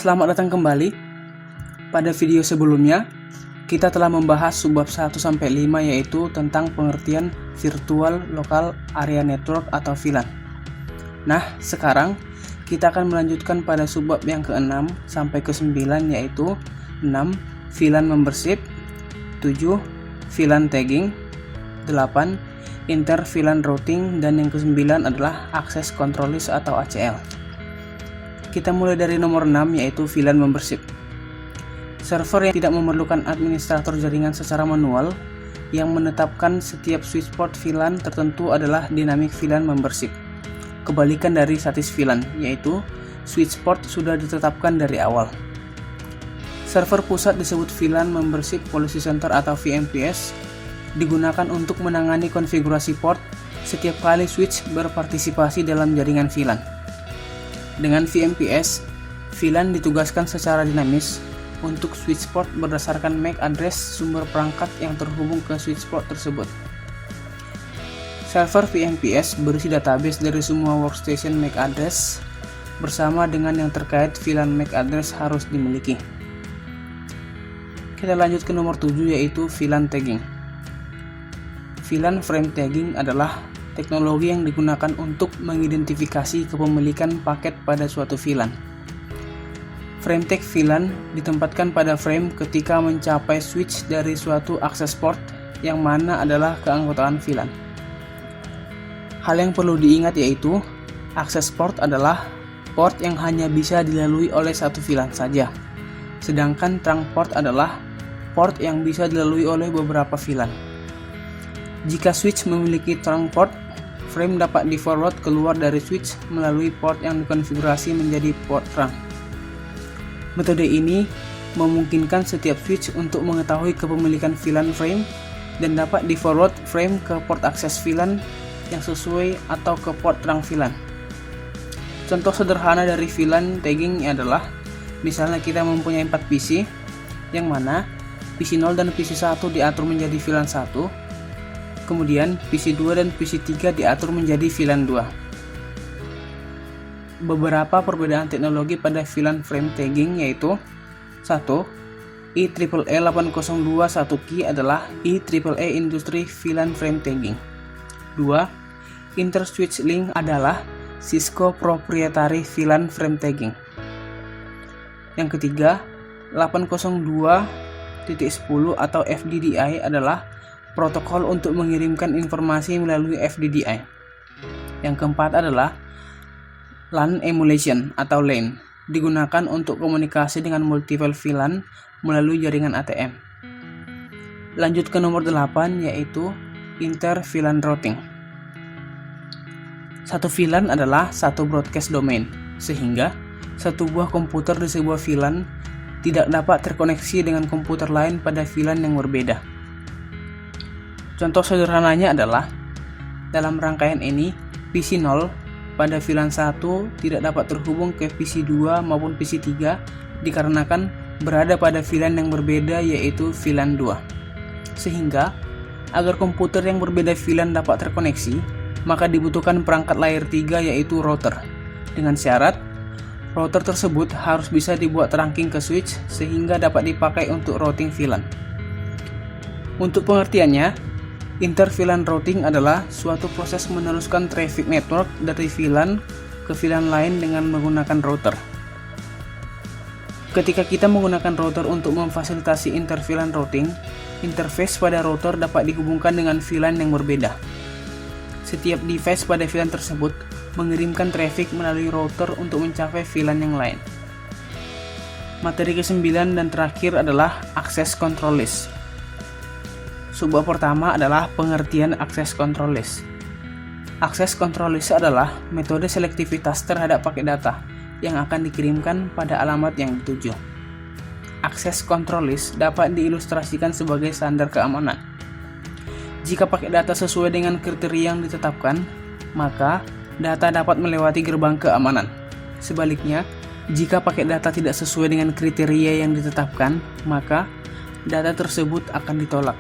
Selamat datang kembali. Pada video sebelumnya, kita telah membahas subbab 1-5 yaitu tentang pengertian Virtual Local Area Network atau VLAN. Nah, sekarang kita akan melanjutkan pada subbab yang ke-6 sampai ke-9 yaitu 6. VLAN Membership, 7. VLAN Tagging, 8. Inter VLAN Routing, dan yang ke-9 adalah Access Control List atau ACL. Kita mulai dari nomor 6 yaitu VLAN Membership. Server yang tidak memerlukan administrator jaringan secara manual yang menetapkan setiap switch port VLAN tertentu adalah Dynamic VLAN Membership. Kebalikan dari statis VLAN, yaitu switch port sudah ditetapkan dari awal. Server pusat disebut VLAN Membership Policy Center atau VMPS, digunakan untuk menangani konfigurasi port setiap kali switch berpartisipasi dalam jaringan VLAN. Dengan VMPS, VLAN ditugaskan secara dinamis untuk switch port berdasarkan MAC address sumber perangkat yang terhubung ke switch port tersebut. Server VMPS berisi database dari semua workstation MAC address bersama dengan yang terkait VLAN MAC address harus dimiliki. Kita lanjut ke nomor 7 yaitu VLAN Tagging. VLAN Frame Tagging adalah teknologi yang digunakan untuk mengidentifikasi kepemilikan paket pada suatu VLAN. Frame tag VLAN ditempatkan pada frame ketika mencapai switch dari suatu akses port yang mana adalah keanggotaan VLAN. Hal yang perlu diingat yaitu akses port adalah port yang hanya bisa dilalui oleh satu VLAN saja, sedangkan trunk port adalah port yang bisa dilalui oleh beberapa VLAN. Jika switch memiliki trunk port, frame dapat di-forward keluar dari switch melalui port yang dikonfigurasi menjadi port trunk. Metode ini memungkinkan setiap switch untuk mengetahui kepemilikan VLAN frame dan dapat di-forward frame ke port akses VLAN yang sesuai atau ke port trunk VLAN. Contoh sederhana dari VLAN tagging adalah misalnya kita mempunyai 4 PC yang mana PC 0 dan PC 1 diatur menjadi VLAN 1. Kemudian PC 2 dan PC 3 diatur menjadi VLAN 2. Beberapa perbedaan teknologi pada VLAN frame tagging yaitu 1. IEEE 8021 key adalah IEEE Industry VLAN Frame Tagging. 2. Inter-Switch Link adalah Cisco Proprietary VLAN Frame Tagging. Yang ketiga, 802.10 atau FDDI adalah protokol untuk mengirimkan informasi melalui FDDI. Yang keempat adalah LAN Emulation atau LAN, digunakan untuk komunikasi dengan multiple VLAN melalui jaringan ATM. Lanjut ke nomor 8 yaitu Inter VLAN Routing. Satu VLAN adalah satu broadcast domain, sehingga satu buah komputer di sebuah VLAN tidak dapat terkoneksi dengan komputer lain pada VLAN yang berbeda. Contoh sederhananya adalah dalam rangkaian ini PC 0 pada VLAN 1 tidak dapat terhubung ke PC 2 maupun PC 3 dikarenakan berada pada VLAN yang berbeda yaitu VLAN 2. Sehingga agar komputer yang berbeda VLAN dapat terkoneksi, maka dibutuhkan perangkat layer 3 yaitu router. Dengan syarat router tersebut harus bisa dibuat trunking ke switch sehingga dapat dipakai untuk routing VLAN. Untuk pengertiannya, Inter VLAN Routing adalah suatu proses meneruskan traffic network dari VLAN ke VLAN lain dengan menggunakan router. Ketika kita menggunakan router untuk memfasilitasi Inter VLAN Routing, interface pada router dapat dihubungkan dengan VLAN yang berbeda. Setiap device pada VLAN tersebut mengirimkan traffic melalui router untuk mencapai VLAN yang lain. Materi ke-9 dan terakhir adalah Access Control List. Subbab pertama adalah pengertian Access Control List. Access Control List adalah metode selektivitas terhadap paket data yang akan dikirimkan pada alamat yang dituju. Access Control List dapat diilustrasikan sebagai standar keamanan. Jika paket data sesuai dengan kriteria yang ditetapkan, maka data dapat melewati gerbang keamanan. Sebaliknya, jika paket data tidak sesuai dengan kriteria yang ditetapkan, maka data tersebut akan ditolak.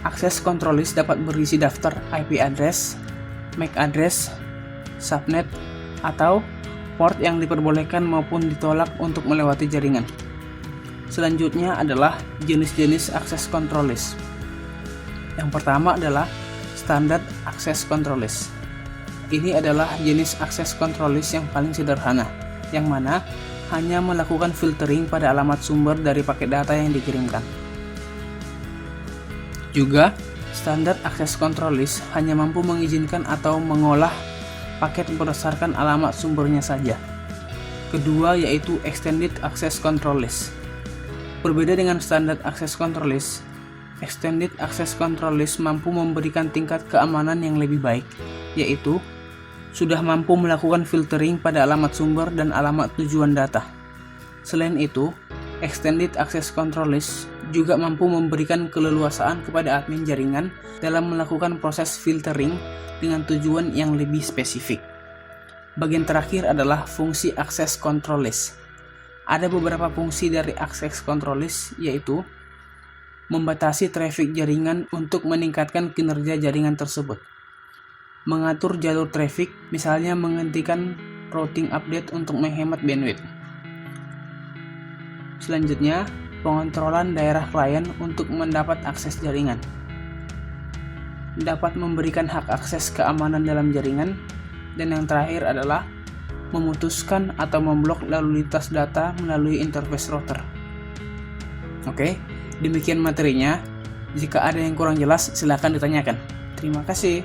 Access Control List dapat berisi daftar IP address, MAC address, subnet, atau port yang diperbolehkan maupun ditolak untuk melewati jaringan. Selanjutnya adalah jenis-jenis access control list. Yang pertama adalah standard access control list. Ini adalah jenis access control list yang paling sederhana, yang mana hanya melakukan filtering pada alamat sumber dari paket data yang dikirimkan. Juga, standard access control list hanya mampu mengizinkan atau mengolah paket berdasarkan alamat sumbernya saja. Kedua yaitu extended access control list. Berbeda dengan standard access control list, extended access control list mampu memberikan tingkat keamanan yang lebih baik, yaitu sudah mampu melakukan filtering pada alamat sumber dan alamat tujuan data. Selain itu, extended access control list juga mampu memberikan keleluasaan kepada admin jaringan dalam melakukan proses filtering dengan tujuan yang lebih spesifik. Bagian terakhir adalah fungsi access control list. Ada beberapa fungsi dari access control list, yaitu membatasi traffic jaringan untuk meningkatkan kinerja jaringan tersebut, mengatur jalur traffic, misalnya menghentikan routing update untuk menghemat bandwidth. Selanjutnya, pengontrolan daerah klien untuk mendapat akses jaringan. Dapat memberikan hak akses keamanan dalam jaringan. Dan yang terakhir adalah memutuskan atau memblok lalu lintas data melalui interface router. Oke, demikian materinya. Jika ada yang kurang jelas, silakan ditanyakan. Terima kasih.